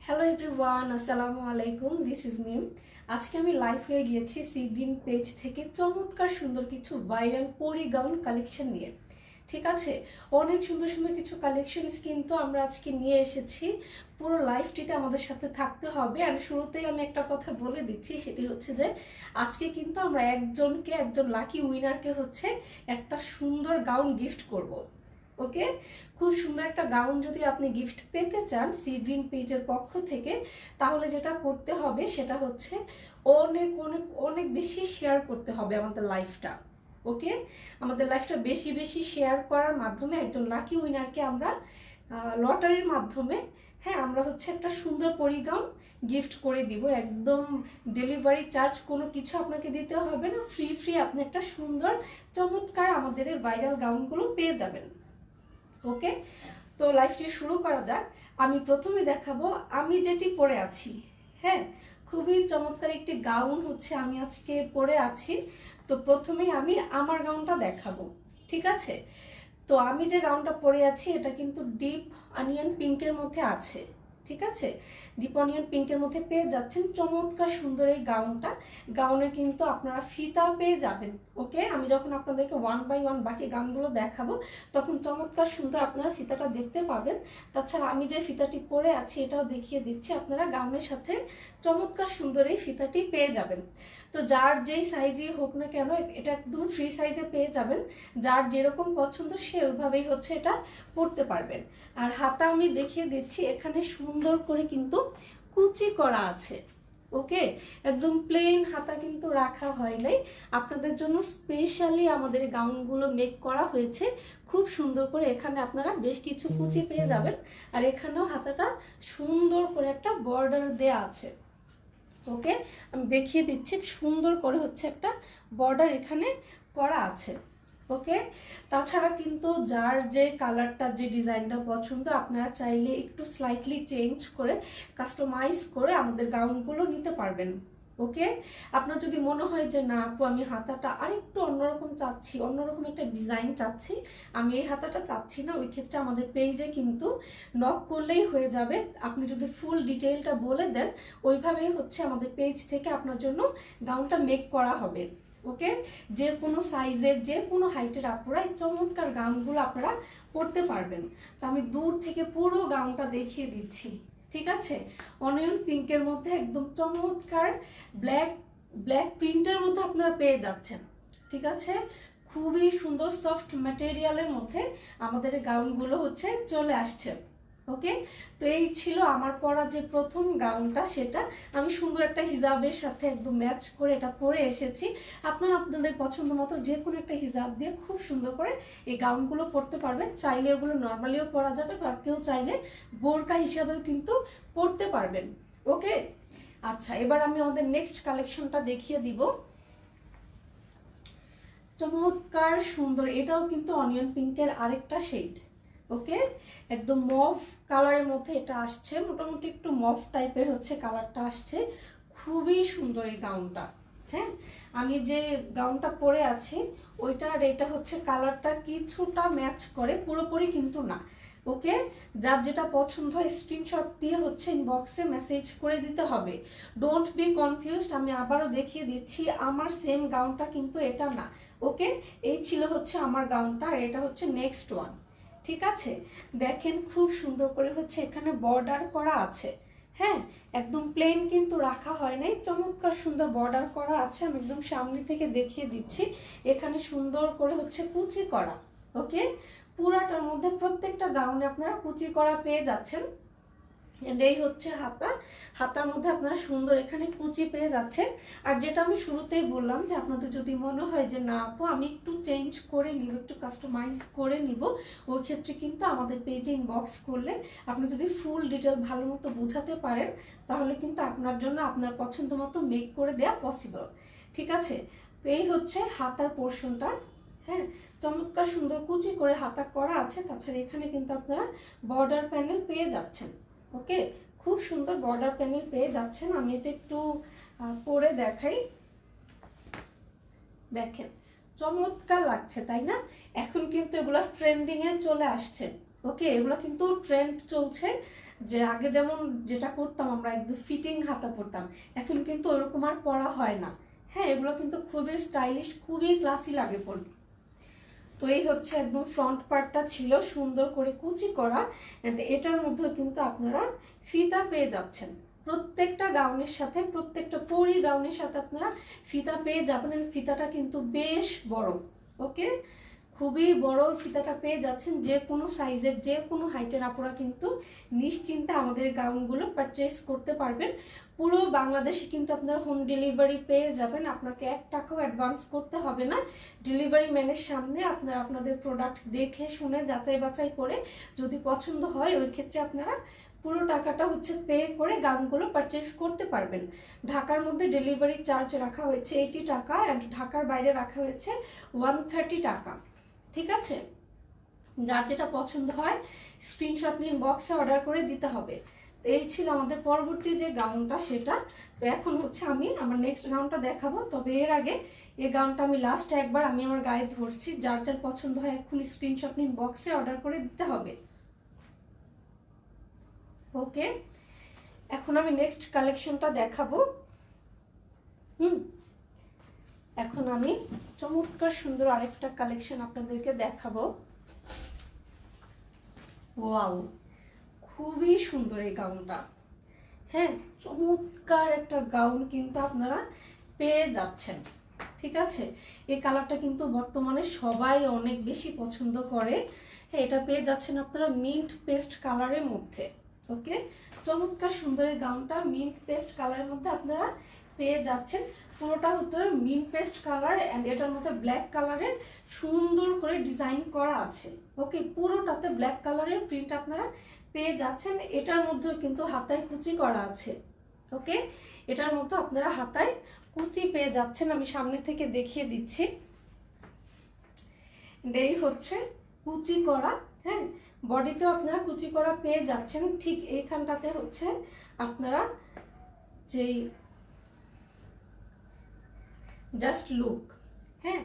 Hello everyone, আসসালামু আলাইকুম। This is মিম। আজকে আমি লাইভ হয়ে গিয়েছি সি গ্রিন পেজ থেকে চমৎকার সুন্দর কিছু ভাইরাল পরি গাউন কালেকশন নিয়ে। ঠিক আছে, অনেক সুন্দর সুন্দর কিছু কালেকশনস কিন্তু আমরা আজকে নিয়ে এসেছি। পুরো লাইফটিতে আমাদের সাথে থাকতে হবে। আর শুরুতেই আমি একটা কথা বলে দিচ্ছি, সেটি হচ্ছে যে আজকে কিন্তু আমরা একজন লাকি উইনারকে হচ্ছে একটা সুন্দর গাউন গিফট করব। ওকে, খুব সুন্দর একটা গাউন যদি আপনি গিফট পেতে চান সি গ্রিন পেজের পক্ষ থেকে, তাহলে যেটা করতে হবে সেটা হচ্ছে অনেক অনেক অনেক বেশি শেয়ার করতে হবে আমাদের লাইফটা। ওকে, আমাদের লাইফটা বেশি বেশি শেয়ার করার মাধ্যমে একজন লাকি উইনারকে আমরা লটারির মাধ্যমে, হ্যাঁ, আমরা হচ্ছে একটা সুন্দর পরিগাউন গিফট করে দিব। একদম ডেলিভারি চার্জ কোনো কিছু আপনাকে দিতে হবে না, ফ্রি ফ্রি আপনি একটা সুন্দর চমৎকার আমাদের এই ভাইরাল গাউনগুলো পেয়ে যাবেন। ওকে, তো লাইভটি শুরু করা যাক। আমি প্রথমে দেখাবো আমি যেটি পরে আছি। হ্যাঁ, খুবই চমৎকার একটি গাউন হচ্ছে আমি আজকে পরে আছি। তো প্রথমেই আমি আমার গাউনটা দেখাবো। ঠিক আছে, তো আমি যে গাউনটা পরে আছি এটা কিন্তু ডিপ অনিয়ন পিঙ্কের মধ্যে আছে। ঠিক আছে, ডিপ অনিয়ন পিঙ্কের মধ্যে পেয়ে যাচ্ছেন চমৎকার সুন্দর এই গাউনটা। গাউনে কিন্তু আপনারা ফিতা পেয়ে যাবেন। ওকে, আমি যখন আপনাদেরকে ওয়ান বাই ওয়ান বাকি গাউনগুলো দেখাবো তখন চমৎকার সুন্দর আপনারা ফিতাটা দেখতে পাবেন। তাছাড়া আমি যে ফিতাটি পরে আছি এটাও দেখিয়ে দিচ্ছি, আপনারা গাউনের সাথে চমৎকার সুন্দর এই ফিতাটি পেয়ে যাবেন। তো যার যেই সাইজই হোক না কেন এটা একদম ফ্রি সাইজে পেয়ে যাবেন। যার যেরকম পছন্দ সে ওইভাবেই হচ্ছে এটা পরতে পারবেন। আর হাতা আমি দেখিয়ে দিচ্ছি, এখানে সুন্দর করে কিন্তু কুচি করা আছে। ওকে, একদম প্লেন হাতা কিন্তু রাখা হয় নাই, আপনাদের জন্য স্পেশালি আমাদের গাউনগুলো মেক করা হয়েছে। খুব সুন্দর করে এখানে আপনারা বেশ কিছু কুচি পেয়ে যাবেন। আর এখানেও হাতাটা সুন্দর করে একটা বর্ডার দেয়া আছে। ওকে, আমি দেখিয়ে দিচ্ছি, সুন্দর করে হচ্ছে একটা বর্ডার এখানে করা আছে। ওকে, তাছাড়া কিন্তু যার যে কালারটা যে ডিজাইনটা পছন্দ আপনারা চাইলে একটু স্লাইটলি চেঞ্জ করে কাস্টমাইজ করে আমাদের গাউনগুলো নিতে পারবেন। ওকে, আপনার যদি মনে হয় যে না আপু আমি হাতাটা আরেকটু অন্যরকম চাচ্ছি, অন্যরকম একটা ডিজাইন চাচ্ছি, আমি এই হাতাটা চাচ্ছি না, ওই ক্ষেত্রে আমাদের পেজে কিন্তু নক করলেই হয়ে যাবে। আপনি যদি ফুল ডিটেইলটা বলে দেন ওইভাবেই হচ্ছে আমাদের পেজ থেকে আপনার জন্য গাউনটা মেক করা হবে। ওকে, যে কোনো সাইজের যে কোনো হাইটের আপুরা এই চমৎকার গাউনগুলো আপনারা পরতে পারবেন। তো আমি দূর থেকে পুরো গাউনটা দেখিয়ে দিচ্ছি। ঠিক আছে, অনিয়ন পিঙ্কের মধ্যে একদম চমৎকার ব্ল্যাক ব্ল্যাক প্রিন্টের মধ্যে আপনারা পেয়ে যাচ্ছেন। ঠিক আছে, খুবই সুন্দর সফট ম্যাটেরিয়ালের মধ্যে আমাদের গাউনগুলো হচ্ছে চলে আসছে। ওকে, তো এই ছিল আমার পরা যে প্রথম গাউনটা, সেটা আমি সুন্দর একটা হিজাবের সাথে একদম ম্যাচ করে এটা পরে এসেছি। আপনারা আপনাদের পছন্দ মতো যে কোনো একটা হিজাব দিয়ে খুব সুন্দর করে এই গাউনগুলো পরতে পারবেন। চাইলে ওগুলো নর্মালিও পরা যাবে বা কেউ চাইলে বোরকা হিসাবেও কিন্তু পরতে পারবেন। ওকে, আচ্ছা, এবার আমি আমাদের নেক্সট কালেকশনটা দেখিয়ে দিব। চমৎকার সুন্দর, এটাও কিন্তু অনিয়ন পিঙ্কের আরেকটা শেড। ওকে, একদম মভ কালারের মধ্যে এটা আসছে, মোটামুটি একটু মভ টাইপের হচ্ছে কালারটা আসছে। খুবই সুন্দর এই গাউনটা। হ্যাঁ, আমি যে গাউনটা পরে আছি ওইটার এটা হচ্ছে কালারটা কিছুটা ম্যাচ করে, পুরোপুরি কিন্তু না। ওকে, যার যেটা পছন্দ হয় স্ক্রিনশট দিয়ে হচ্ছে ইনবক্সে মেসেজ করে দিতে হবে। ডোন্ট বি কনফিউজড, আমি আবারও দেখিয়ে দিচ্ছি আমার সেম গাউনটা কিন্তু এটা না। ওকে, এই ছিল হচ্ছে আমার গাউনটা আর এটা হচ্ছে নেক্সট ওয়ান। ঠিক আছে, দেখেন খুব সুন্দর করে হচ্ছে এখানে বর্ডার করা আছে। হ্যাঁ, একদম প্লেন কিন্তু রাখা হয় নাই, চমৎকার সুন্দর বর্ডার করা আছে। আমি একদম সামনে থেকে দেখিয়ে দিচ্ছি, এখানে সুন্দর করে হচ্ছে কুচি করা। ওকে, পুরাটার মধ্যে প্রত্যেকটা গাউনে আপনারা কুচি করা পেয়ে যাচ্ছেন। এই হচ্ছে হাতা, হাতার মধ্যে আপনারা সুন্দর এখানে কুচি পেয়ে যাচ্ছেন। আর যেটা আমি শুরুতেই বললাম যে আপনাদের যদি মনে হয় যে না আপু আমি একটু চেঞ্জ করে নিব, একটু কাস্টমাইজ করে নিব, ওই ক্ষেত্রে কিন্তু আমাদের পেজে ইনবক্স করলে আপনি যদি ফুল ডিটেল ভালো মতো বোঝাতে পারেন তাহলে কিন্তু আপনার জন্য আপনার পছন্দ মতো মেক করে দেওয়া পসিবল। ঠিক আছে, তো এই হচ্ছে হাতার পোর্শনটা। হ্যাঁ, চমৎকার সুন্দর কুচি করে হাতা করা আছে। তাছাড়া এখানে কিন্তু আপনারা বর্ডার প্যানেল পেয়ে যাচ্ছেন। ওকে, খুব সুন্দর বর্ডার প্যানেল পেয়ে যাচ্ছেন। আমি এটা একটু পরে দেখাই, দেখেন চমৎকার লাগছে তাই না? এখন কিন্তু এগুলো ট্রেন্ডিং এ চলে আসছে। ওকে, এগুলো কিন্তু ট্রেন্ড চলছে, যে আগে যেমন যেটা করতাম আমরা একদম ফিটিং হাতা পরতাম, এখন কিন্তু ওরকম আর পরা হয় না। হ্যাঁ, এগুলো কিন্তু খুবই স্টাইলিশ, খুবই ক্লাসি লাগে পরতে। তো এই হচ্ছে একদম ফ্রন্ট পার্টটা ছিল সুন্দর করে কুচি করা, এন্ড এটার মধ্যে কিন্তু আপনারা ফিতা পেয়ে যাচ্ছেন। প্রত্যেকটা গাউনের সাথে, প্রত্যেকটা পরি গাউনের সাথে আপনারা ফিতা পেয়ে যাবেন। ফিতাটা কিন্তু বেশ বড়, ওকে, খুবই বড় ফিতাটা পেয়ে যাচ্ছেন। যে কোনো সাইজের, যে কোনো হাইটের আপুরা কিন্তু নিশ্চিন্তে আমাদের গাউনগুলো পারচেস করতে পারবেন। পুরো বাংলাদেশে কিন্তু আপনারা হোম ডেলিভারি পেয়ে যাবেন, আপনাকে 1 টাকাও অ্যাডভান্স করতে হবে না। ডেলিভারি ম্যানের সামনে আপনারা আপনাদের প্রোডাক্ট দেখে শুনে যাচাই বাছাই করে যদি পছন্দ হয়, ওই ক্ষেত্রে আপনারা পুরো টাকাটা হচ্ছে পে করে গাউনগুলো পারচেস করতে পারবেন। ঢাকার মধ্যে ডেলিভারি চার্জ রাখা হয়েছে 80 টাকা, অ্যান্ড ঢাকার বাইরে রাখা হয়েছে 130 টাকা। ঠিক আছে, যার যেটা পছন্দ হয় স্ক্রিনশট নিয়ে বক্সে অর্ডার করে দিতে হবে। তো এই ছিল আমাদের পরবর্তী যে গাউনটা, সেটা। তো এখন হচ্ছে আমি আমার নেক্সট গাউনটা দেখাবো, তবে এর আগে এই গাউনটা আমি লাস্ট একবার আমি আমার গায়ে ধরছি, যার যার পছন্দ হয় এখন স্ক্রিনশট নিয়ে বক্সে অর্ডার করে দিতে হবে। ওকে, এখন আমি নেক্সট কালেকশনটা দেখাবো। এখন আমি চমৎকার সুন্দর আরেকটা কালেকশন আপনাদেরকে দেখাবো। ওয়াও, খুবই সুন্দর এই গাউনটা। হ্যাঁ, চমৎকার একটা গাউন কিন্তু আপনারা পেয়ে যাচ্ছেন। ঠিক আছে, এই কালারটা কিন্তু বর্তমানে সবাই অনেক বেশি পছন্দ করে। হ্যাঁ, এটা পেয়ে যাচ্ছেন আপনারা মিন্ট পেস্ট কালারের মধ্যে। ওকে, চমৎকার সুন্দর এই গাউনটা মিন্ট পেস্ট কালারের মধ্যে আপনারা পেয়ে যাচ্ছেন। পুরোটা হচ্ছে মিন্ট পেস্ট কালার, অ্যান্ড এটার মধ্যে ব্ল্যাক কালারের সুন্দর করে ডিজাইন করা আছে। ওকে, পুরোটাতে ব্ল্যাক কালারের প্রিন্ট আপনারা পেয়ে যাচ্ছেন। এটার মধ্যে কিন্তু হাতায় কুচি করা আছে। ওকে, এটার মধ্যে আপনারা হাতায় কুচি পেয়ে যাচ্ছেন, আমি সামনে থেকে দেখিয়ে দিচ্ছি। এই হচ্ছে কুচি করা। হ্যাঁ, বডিতেও আপনারা কুচি করা পেয়ে যাচ্ছেন। ঠিক এইখানটাতে হচ্ছে আপনারা যেই জাস্ট লুক। হ্যাঁ,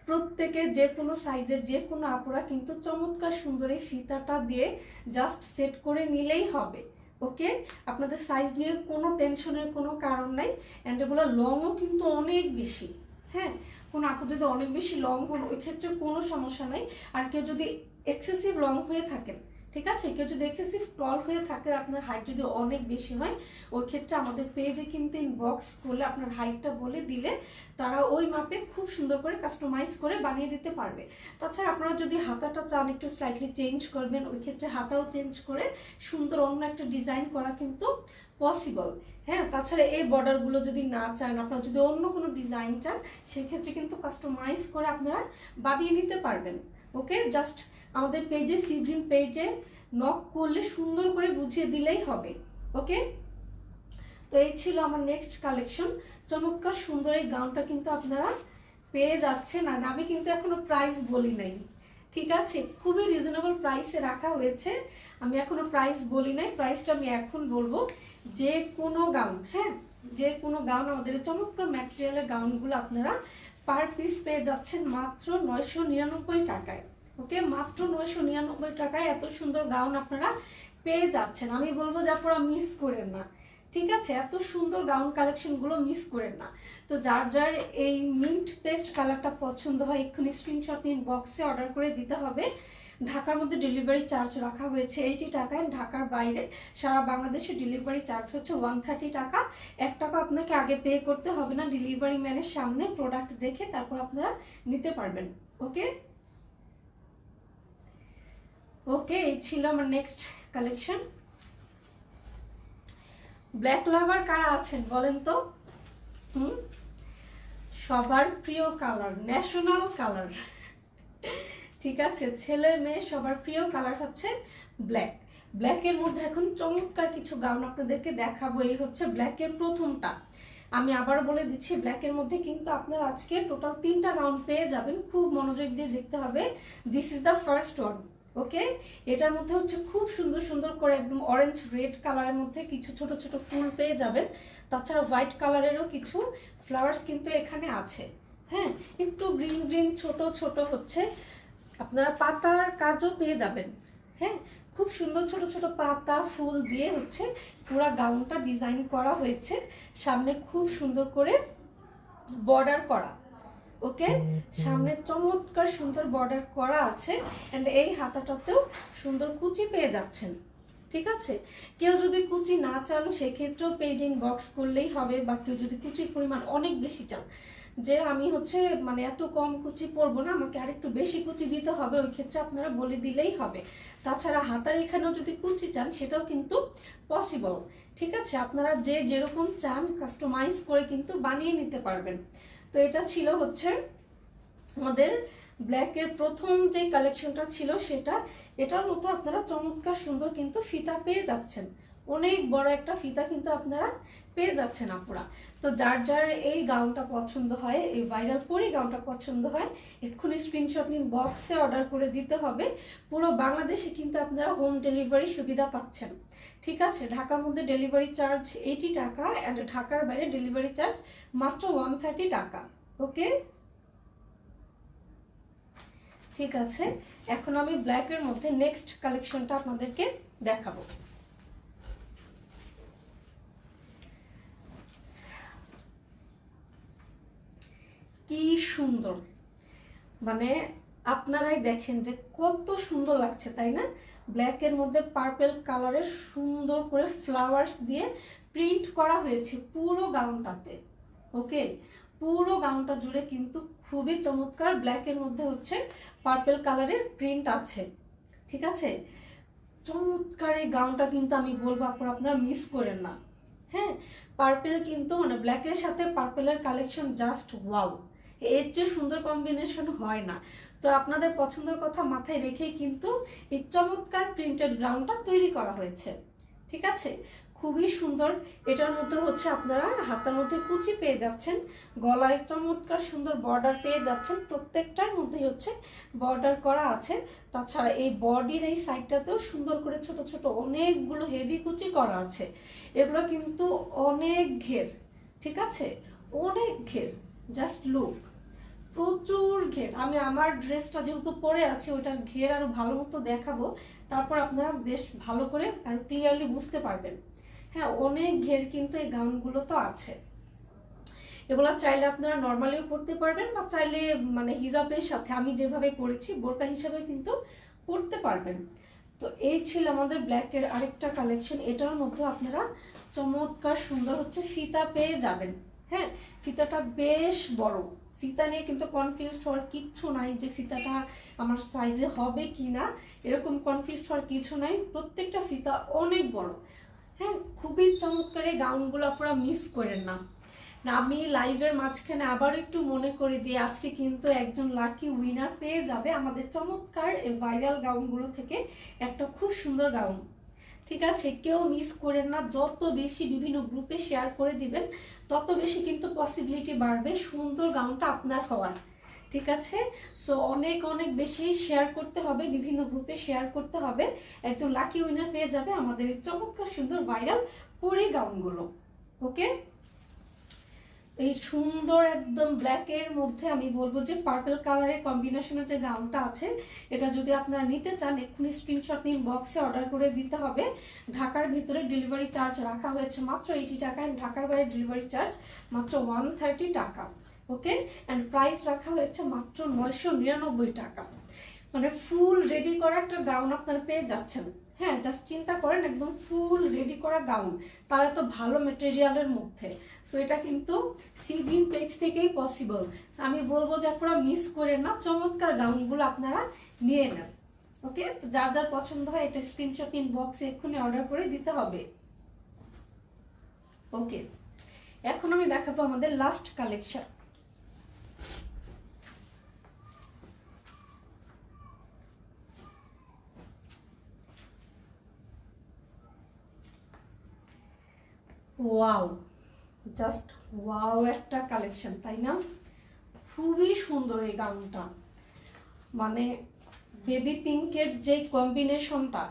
প্রত্যেকে যে কোনো সাইজের যে কোনো আপুরা কিন্তু চমৎকার সুন্দর এই ফিতাটা দিয়ে জাস্ট সেট করে নিলেই হবে। ওকে, আপনাদের সাইজ নিয়ে কোনো টেনশনের কোনো কারণ নাই। অ্যান্ড এগুলো লংও কিন্তু অনেক বেশি। হ্যাঁ, কোনো আপু যদি অনেক বেশি লং হন ওই ক্ষেত্রে কোনো সমস্যা নাই। আর কেউ যদি এক্সেসিভ লং হয়ে থাকেন, ঠিক আছে, কেউ যদি এক্সেসিভ টল হয়ে থাকে, আপনার হাইট যদি অনেক বেশি হয়, ওই ক্ষেত্রে আমাদের পেজে কিন্তু ইনবক্স করলে আপনার হাইটটা বলে দিলে তারা ওই মাপে খুব সুন্দর করে কাস্টমাইজ করে বানিয়ে দিতে পারবে। তাছাড়া আপনারা যদি হাতাটা চান একটু স্লাইটলি চেঞ্জ করবেন, ওই ক্ষেত্রে হাতাও চেঞ্জ করে সুন্দর অন্য একটা ডিজাইন করা কিন্তু পসিবল। হ্যাঁ, তাছাড়া এই বর্ডারগুলো যদি না চান, আপনারা যদি অন্য কোনো ডিজাইন চান, সেক্ষেত্রে কিন্তু কাস্টমাইজ করে আপনারা বানিয়ে নিতে পারবেন। ওকে, জাস্ট আমাদের পেজে সি গ্রিন পেজে নক করলে সুন্দর করে বুঝিয়ে দিলেই হবে। ওকে, তো এই ছিল আমার নেক্সট কালেকশন। চমৎকার সুন্দর এই গাউনটা কিন্তু আপনারা পেয়ে যাচ্ছেন। আর আমি কিন্তু এখনো প্রাইস বলি নাই, ঠিক আছে, খুবই রিজনেবল প্রাইসে রাখা হয়েছে। আমি এখনো প্রাইস বলি নাই, প্রাইসটা আমি এখন বলবো। যে কোনো গাউন, হ্যাঁ, যে কোনো গাউন, আমাদের চমৎকার ম্যাটেরিয়ালের গাউনগুলো আপনারা পার পিস পেয়ে যাচ্ছেন মাত্র 999 টাকায়। ওকে, মাত্র 999 টাকায় এত সুন্দর গাউন আপনারা পেয়ে যাচ্ছেন। আমি বলবো যে আপনারা মিস করেন না, ঠিক আছে, এত সুন্দর গাউন কালেকশনগুলো মিস করেন না। তো যার যার এই মিন্ট পেস্ট কালারটা পছন্দ হয় এক্ষুনি স্ক্রিনশট নিয়ে বক্সে অর্ডার করে দিতে হবে। ঢাকার মধ্যে ডেলিভারি চার্জ রাখা হয়েছে 80 টাকায়, ঢাকার বাইরে সারা বাংলাদেশে ডেলিভারি চার্জ হচ্ছে 130 টাকা। 1 টাকা আপনাকে আগে পে করতে হবে না, ডেলিভারি ম্যানের সামনে প্রোডাক্ট দেখে তারপর আপনারা নিতে পারবেন। ওকে, ওকে, এই ছিল আমার নেক্সট কালেকশন। ব্ল্যাক লাভার কারা আছেন বলেন তো? সবার প্রিয় কালার, ন্যাশনাল কালার। ঠিক আছে, ছেলে মেয়ে সবার প্রিয় কালার হচ্ছে ব্ল্যাক। ব্ল্যাকের মধ্যে এখন চমৎকার কিছু গাউন আপনাদেরকে দেখাবো। এই হচ্ছে ব্ল্যাকের প্রথমটা। আমি আবার বলে দিচ্ছি, ব্ল্যাকের মধ্যে কিন্তু আপনারা আজকে টোটাল 3টা গাউন পেয়ে যাবেন। খুব মনোযোগ দিয়ে দেখতে হবে। This is the first one. Okay, এটার মধ্যে হচ্ছে খুব সুন্দর সুন্দর করে একদম অরেঞ্জ রেড কালারের মধ্যে কিছু ছোট ছোট ফুল পেয়ে যাবেন। তাছাড়া হোয়াইট কালারেরও কিছু ফ্লাওয়ার্স কিন্তু এখানে আছে। হ্যাঁ, একটু গ্রিন গ্রিন ছোট ছোট হচ্ছে আপনারা পাতার কাজও পেয়ে যাবেন। হ্যাঁ, খুব সুন্দর ছোট ছোট পাতা ফুল দিয়ে হচ্ছে পুরো গাউনটা ডিজাইন করা হয়েছে, সামনে খুব সুন্দর করে বর্ডার করা। ওকে, সামনে চমৎকার সুন্দর বর্ডার করা আছে এন্ড এই হাতাটাতেও সুন্দর কুচি পেয়ে যাচ্ছেন। ঠিক আছে, কেউ যদি কুচি না চান সেক্ষেত্রেও পেজিং বক্স করলেই হবে, বা কেউ যদি কুচির পরিমাণ অনেক বেশি চান, যে আমি হচ্ছে মানে এত কম কুচি পরবো না, আমাকে আরেকটু বেশি কুচি দিতে হবে, ওই ক্ষেত্রে আপনারা বলে দিলেই হবে। তাছাড়া হাতার এখানেও যদি কুচি চান সেটাও কিন্তু পসিবল। ঠিক আছে, আপনারা যে যেরকম চান কাস্টমাইজ করে কিন্তু বানিয়ে নিতে পারবেন। তো এটা ছিল হচ্ছে আমাদের ব্ল্যাকের প্রথম যে কালেকশনটা ছিল সেটা। এটার মধ্যে আপনারা চমৎকার সুন্দর কিন্তু ফিতা পেয়ে যাচ্ছেন, অনেক বড় একটা ফিতা কিন্তু আপনারা পেয়ে যাচ্ছেন আপুরা। তো যার যার এই গাউনটা পছন্দ হয়, এই ভাইরাল পরি গাউনটা পছন্দ হয়, এক্ষুনি স্ক্রিনশট নিন, বক্সে অর্ডার করে দিতে হবে। পুরো বাংলাদেশে কিন্তু আপনারা হোম ডেলিভারি সুবিধা পাচ্ছেন। ঠিক আছে, ঢাকার মধ্যে ডেলিভারি চার্জ 80 টাকা অ্যান্ড ঢাকার বাইরে ডেলিভারি চার্জ মাত্র 130 টাকা। ওকে, ঠিক আছে, এখন আমি ব্ল্যাকের মধ্যে নেক্সট কালেকশনটা আপনাদেরকে দেখাবো। কি সুন্দর, মানে আপনারাই দেখেন যে কত সুন্দর লাগছে, তাই না? ব্ল্যাকের মধ্যে পার্পল কালারের সুন্দর করে ফ্লাওয়ার্স দিয়ে প্রিন্ট করা হয়েছে পুরো গাউনটাতে। ওকে, পুরো গাউনটা জুড়ে কিন্তু খুবই চমৎকার ব্ল্যাকের মধ্যে হচ্ছে পার্পল কালারের প্রিন্ট আছে। ঠিক আছে, চমৎকার এই গাউনটা কিন্তু আমি বলবো আপনারা মিস করেন না। হ্যাঁ, পার্পল কিন্তু মানে ব্ল্যাকের সাথে পার্পলের কালেকশন জাস্ট ওয়াও, এর চেয়ে সুন্দর কম্বিনেশন হয় না। তো আপনাদের পছন্দের কথা মাথায় রেখেই কিন্তু এই চমৎকার প্রিন্টেড গাউনটা তৈরি করা হয়েছে। ঠিক আছে, খুবই সুন্দর। এটার মধ্যে হচ্ছে আপনারা হাতার মধ্যে কুচি পেয়ে যাচ্ছেন, গলায় চমৎকার সুন্দর বর্ডার পেয়ে যাচ্ছেন, প্রত্যেকটার মধ্যে হচ্ছে বর্ডার করা আছে। তাছাড়া এই বডির এই সাইডটাতেও সুন্দর করে ছোট ছোট অনেকগুলো হেভি কুচি করা আছে। এগুলো কিন্তু অনেক ঘের, ঠিক আছে, অনেক ঘের, জাস্ট লুক, প্রচুর ঘের। আমি আমার ড্রেসটা যেহেতু পরে আছি ওটার ঘের আরো ভালো মতো দেখাবো, তারপর আপনারা বেশ ভালো করে আর ক্লিয়ারলি বুঝতে পারবেন। হ্যাঁ, অনেক ঘের কিন্তু এই গাউনগুলো তো আছে। এগুলো চাইলে আপনারা নর্মালিও পরতে পারবেন, বা চাইলে মানে হিজাবের সাথে আমি যেভাবে পরেছি বোরকা হিসাবে কিন্তু পরতে পারবেন। তো এই ছিল আমাদের ব্ল্যাকের আরেকটা কালেকশন। এটার মধ্যে আপনারা চমৎকার সুন্দর হচ্ছে ফিতা পেয়ে যাবেন। হ্যাঁ, ফিতাটা বেশ বড়, ফিতা নিয়ে কিন্তু কনফিউজড হওয়ার কিচ্ছু নাই যে ফিতাটা আমার সাইজে হবে কি না, এরকম কনফিউজড হওয়ার কিছু নাই, প্রত্যেকটা ফিতা অনেক বড়। হ্যাঁ, খুবই চমৎকার এই গাউনগুলো আপনারা মিস করেন না। আমি লাইভের মাঝখানে আবার একটু মনে করে দিই, আজকে কিন্তু একজন লাকি উইনার পেয়ে যাবে আমাদের চমৎকার এই ভাইরাল গাউনগুলো থেকে একটা খুব সুন্দর গাউন। ঠিক আছে, কেউ মিস করেন না, যত বেশি বিভিন্ন গ্রুপে শেয়ার করে দিবেন তত বেশি কিন্তু পসিবিলিটি বাড়বে সুন্দর গাউনটা আপনার হওয়ার। ঠিক আছে, সো অনেক অনেক বেশি শেয়ার করতে হবে, বিভিন্ন গ্রুপে শেয়ার করতে হবে, একজন লাকি উইনার পেয়ে যাবে আমাদের এই চমৎকার সুন্দর ভাইরাল পরি গাউনগুলো। ওকে, এই সুন্দর একদম ব্ল্যাকের মধ্যে আমি বলবো যে পার্পল কালারের কম্বিনেশনের যে গাউনটা আছে, এটা যদি আপনারা নিতে চান এক্ষুনি স্ক্রিনশট নিন, বক্সে অর্ডার করে দিতে হবে। ঢাকার ভিতরে ডেলিভারি চার্জ রাখা হয়েছে মাত্র 80 টাকা, অ্যান্ড ঢাকার বাইরে ডেলিভারি চার্জ মাত্র 130 টাকা। ওকে, অ্যান্ড প্রাইস রাখা হয়েছে মাত্র 999 টাকা। মানে ফুল রেডি করা একটা গাউন আপনারা পেয়ে যাচ্ছেন। হ্যাঁ, জাস্ট চিন্তা করেন, একদম ফুল রেডি করা গাউন, তাও এত ভালো মেটেরিয়ালের মধ্যে। সো এটা কিন্তু সি গ্রিন পেজ থেকেই পসিবল। আমি বলবো যে আপনারা মিস করেন না, চমৎকার গাউনগুলো আপনারা নিয়ে নেন। ওকে, তো যার যার পছন্দ হয় এটা স্ক্রিনশট নিন, বক্সে এক্ষুনি অর্ডার করে দিতে হবে। ওকে, এখন আমি দেখাবো আমাদের last collection. Wow, just wow একটা কালেকশন, তাই না? খুবই সুন্দর এই গাউনটা, মানে বেবি পিঙ্কের যে কম্বিনেশনটা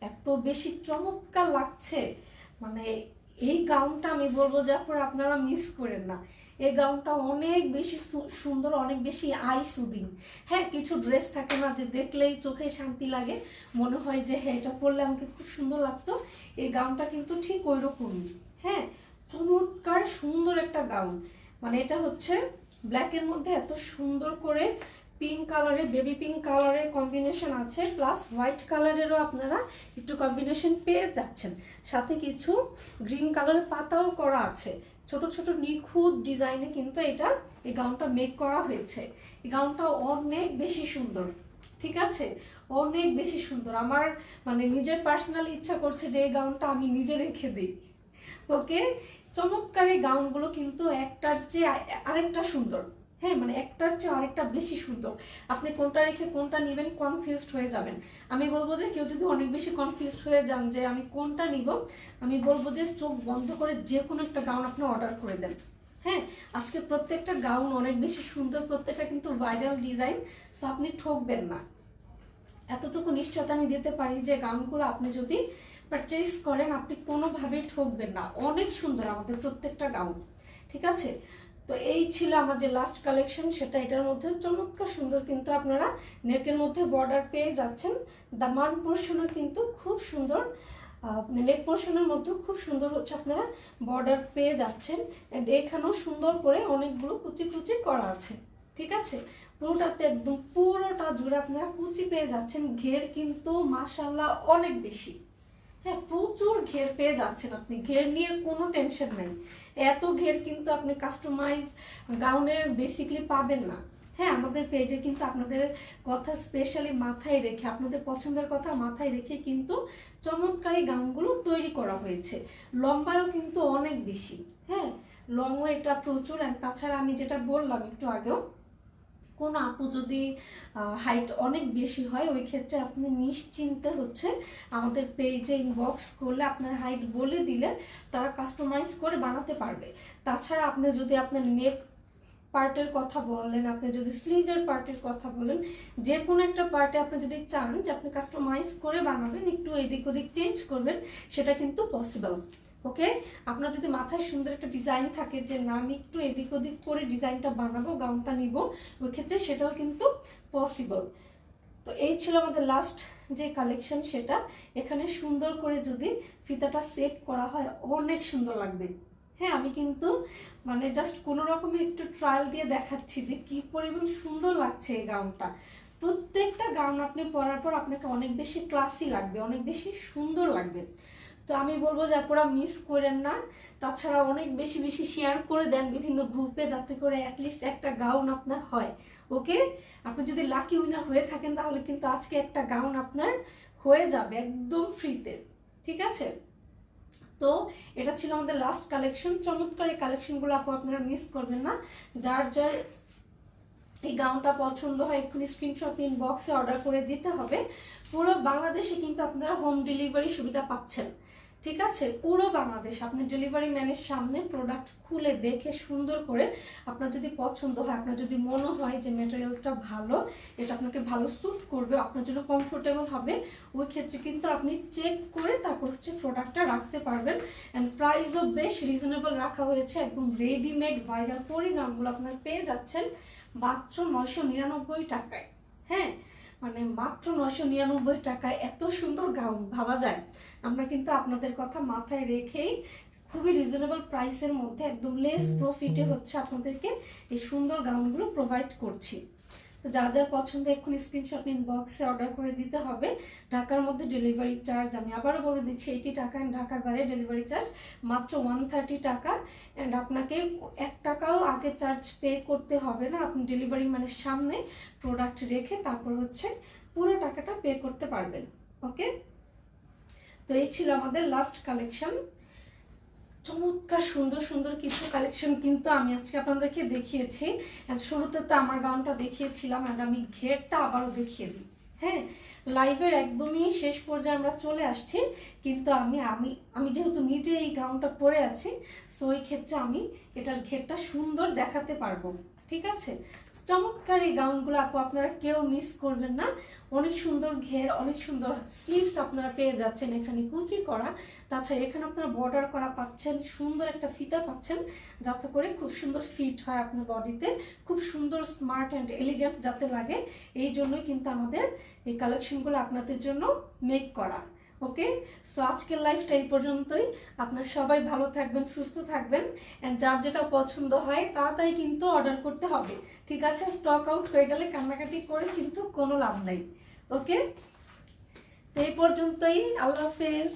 এত বেশি চমৎকার লাগছে। মানে এই গাউনটা আমি বলবো যে আপনারা মিস করেন না, এই গাউনটা অনেক বেশি সুন্দর, অনেক বেশি আই সুদিং। হ্যাঁ, কিছু ড্রেস থাকে না যে দেখলেই চোখে শান্তি লাগে, মনে হয় যে হ্যাঁ এটা পরলে আমাকে খুব সুন্দর লাগতো। এই গাউনটা কিন্তু ঠিক ওই রকমই। হ্যাঁ, চমৎকার সুন্দর একটা গাউন। মানে এটা হচ্ছে ব্ল্যাকের মধ্যে এত সুন্দর করে পিঙ্ক কালারে, বেবি পিঙ্ক কালারের কম্বিনেশন আছে, প্লাস হোয়াইট কালারেরও আপনারা একটু কম্বিনেশন পেয়ে যাচ্ছেন। সাথে কিছু গ্রিন কালারের পাতাও করা আছে, ছোট ছোট নিখুঁত ডিজাইনে কিন্তু এই গাউনটা মেক করা হয়েছে। এই গাউনটা অনেক বেশি সুন্দর, ঠিক আছে, অনেক বেশি সুন্দর। আমার মানে নিজের পার্সোনালি ইচ্ছা করছে যে এই গাউনটা আমি নিজে রেখে দিই। ওকে, চমৎকার এই গাউনগুলো কিন্তু একটার চেয়ে আরেকটা সুন্দর। হ্যাঁ, মানে একটার চেয়ে আরেকটা বেশি সুন্দর। আপনি কোনটা রেখে কোনটা নেবেন কনফিউজড হয়ে যাবেন। আমি বলবো যে কেউ যদি অনেক বেশি কনফিউজড হয়ে যান যে আমি কোনটা নিব, আমি বলবো যে চোখ বন্ধ করে যে কোনো একটা গাউন আপনি অর্ডার করে দেন। হ্যাঁ, আজকে প্রত্যেকটা গাউন অনেক বেশি সুন্দর, প্রত্যেকটা কিন্তু ভাইরাল ডিজাইন, সো আপনি ঠকবেন না। এতটুকু নিশ্চয়তা আমি দিতে পারি যে গাউনগুলো আপনি যদি পারচেজ করেন আপনি কোনোভাবেই ঠকবেন না। অনেক সুন্দর আমাদের প্রত্যেকটা গাউন, ঠিক আছে। তো এই ছিল আমাদের লাস্ট কালেকশন, সেটা এটার মধ্যে চমৎকার সুন্দর। কিন্তু আপনারা নেকের মধ্যে বর্ডার পেয়ে যাচ্ছেন, দামান পোর্শনও কিন্তু খুব সুন্দর, নেক পোর্শনের মধ্যেও খুব সুন্দর হচ্ছে আপনারা বর্ডার পেয়ে যাচ্ছেন। অ্যান্ড এখানেও সুন্দর করে অনেকগুলো কুচি কুচি করা আছে, ঠিক আছে। পুরোটাতে একদম পুরোটা জুড়ে আপনারা কুচি পেয়ে যাচ্ছেন। ঘের কিন্তু মাশাআল্লাহ অনেক বেশি। হ্যাঁ, প্রচুর ঘের পেয়ে যাচ্ছেন আপনি, ঘের নিয়ে কোনো টেনশন নাই। এত ঘের কিন্তু আপনি কাস্টমাইজ গাউনে বেসিকলি পাবেন না। হ্যাঁ, আমাদের পেজে কিন্তু আপনাদের কথা স্পেশালি মাথায় রেখে, আপনাদের পছন্দের কথা মাথায় রেখে কিন্তু চমৎকারী গাউনগুলো তৈরি করা হয়েছে। লম্বায়ও কিন্তু অনেক বেশি। হ্যাঁ, লংও এটা প্রচুর। অ্যান্ড তাছাড়া আমি যেটা বললাম একটু আগেও, কোনো আপু যদি হাইট অনেক বেশি হয় ওই ক্ষেত্রে আপনি নিশ্চিন্তে হচ্ছে আমাদের পেজে ইনবক্স করলে আপনার হাইট বলে দিলে তারা কাস্টমাইজ করে বানাতে পারবে। তাছাড়া আপনি যদি আপনার নেক পার্টের কথা বলেন, আপনি যদি স্লিভের পার্টের কথা বলেন, যে কোনো একটা পার্টে আপনি যদি চান যে আপনি কাস্টমাইজ করে বানাবেন, একটু এদিক ওদিক চেঞ্জ করবেন, সেটা কিন্তু পসিবল। ওকে, আপনার যদি মাথায় সুন্দর একটা ডিজাইন থাকে যে না আমি একটু এদিক ওদিক করে ডিজাইনটা বানাবো, গাউনটা নিব, ওই ক্ষেত্রে সেটাও কিন্তু পসিবল। তো এই ছিল আমাদের লাস্ট যে কালেকশন, সেটা এখানে সুন্দর করে যদি ফিতাটা সেট করা হয় অনেক সুন্দর লাগবে। হ্যাঁ, আমি কিন্তু মানে জাস্ট কোনো রকমে একটু ট্রায়াল দিয়ে দেখাচ্ছি যে কি পরিমাণ সুন্দর লাগছে এই গাউনটা। প্রত্যেকটা গাউন আপনি পরার পর আপনাকে অনেক বেশি ক্লাসি লাগবে, অনেক বেশি সুন্দর লাগবে। তো আমি বলবো যে আপনারা মিস করেন না। তাছাড়া অনেক বেশি বেশি শেয়ার করে দেন বিভিন্ন গ্রুপে, যাতে করে অ্যাটলিস্ট একটা গাউন আপনার হয়। ওকে, আপনি যদি লাকি উইনার হয়ে থাকেন তাহলে কিন্তু আজকে একটা গাউন আপনার হয়ে যাবে একদম ফ্রিতে, ঠিক আছে। তো এটা ছিল আমাদের লাস্ট কালেকশন। চমৎকার এই কালেকশনগুলো আপনারা মিস করবেন না। যার যার এই গাউনটা পছন্দ হয় এক্ষুনি স্ক্রিনশট ইনবক্সে অর্ডার করে দিতে হবে। পুরো বাংলাদেশে কিন্তু আপনারা হোম ডেলিভারি সুবিধা পাচ্ছেন, ঠিক আছে। পুরো বাংলাদেশ আপনি ডেলিভারি ম্যানের সামনে প্রোডাক্ট খুলে দেখে সুন্দর করে আপনার যদি পছন্দ হয়, আপনার যদি মনে হয় যে ম্যাটেরিয়ালটা ভালো, এটা আপনাকে ভালো স্যুট করবে, আপনার জন্য কমফোর্টেবল হবে, ওই ক্ষেত্রে কিন্তু আপনি চেক করে তারপর হচ্ছে প্রোডাক্টটা রাখতে পারবেন। অ্যান্ড প্রাইসও বেশ রিজনেবল রাখা হয়েছে, একদম রেডিমেড ভাইরাল পরিণামগুলো আপনার পেয়ে যাচ্ছেন মাত্র 999 টাকায়। হ্যাঁ, মানে মাত্র 999 টাকায় এত সুন্দর গাউন ভাবা যায়। আমরা কিন্তু আপনাদের কথা মাথায় রেখেই খুবই রিজনেবল প্রাইসের মধ্যে একদম লেস প্রফিটে হচ্ছে আপনাদেরকে এই সুন্দর গাউনগুলো প্রোভাইড করছি। তো যার যার পছন্দ এক্ষুনি স্ক্রিনশট ইনবক্সে অর্ডার করে দিতে হবে। ঢাকার মধ্যে ডেলিভারি চার্জ আমি আবারও বলে দিচ্ছি 80 টাকা, অ্যান্ড ঢাকার বাইরে ডেলিভারি চার্জ মাত্র 130 টাকা। অ্যান্ড আপনাকে 1 টাকাও আগে চার্জ পে করতে হবে না, আপনি ডেলিভারি মানে সামনে প্রোডাক্ট রেখে তারপর হচ্ছে পুরো টাকাটা পে করতে পারবেন। ওকে, তো এই ছিল আমাদের লাস্ট কালেকশন। চমৎকার সুন্দর সুন্দর কিছু কালেকশন কিন্তু আমি আজকে আপনাদেরকে দেখিয়েছি। শুরুতে তো আমার গাউনটা দেখিয়েছিলাম, আর আমি ঘেরটা আবারও দেখিয়ে দিই। হ্যাঁ, লাইভের একদমই শেষ পর্যায়ে আমরা চলে আসছি, কিন্তু আমি আমি আমি যেহেতু নিজে এই গাউনটা পরে আছি, সো ওই ক্ষেত্রে আমি এটার ঘেরটা সুন্দর দেখাতে পারবো, ঠিক আছে। চমৎকার এই গাউনগুলো আপু আপনারা কেউ মিস করবেন না। অনেক সুন্দর ঘের, অনেক সুন্দর স্লিভস আপনারা পেয়ে যাচ্ছেন, এখানে কুচি করা, তাছাড়া এখানে আপনারা বর্ডার করা পাচ্ছেন, সুন্দর একটা ফিতা পাচ্ছেন যাতে করে খুব সুন্দর ফিট হয় আপনার বডিতে, খুব সুন্দর স্মার্ট অ্যান্ড এলিগেন্ট যাতে লাগে। এই জন্যই কিন্তু আমাদের এই কালেকশনগুলো আপনাদের জন্য মেক করা। ওকে, সো আজকের লাইফটা এই পর্যন্তই। আপনারা সবাই ভালো থাকবেন, সুস্থ থাকবেন, অ্যান্ড যার যেটা পছন্দ হয় তাড়াতাড়ি কিন্তু অর্ডার করতে হবে, ঠিক আছে? স্টক আউট হয়ে গেলে কান্নাকাটি করে কিন্তু কোনো লাভ নাই। ওকে, এই পর্যন্তই। আল্লাহ হাফেজ।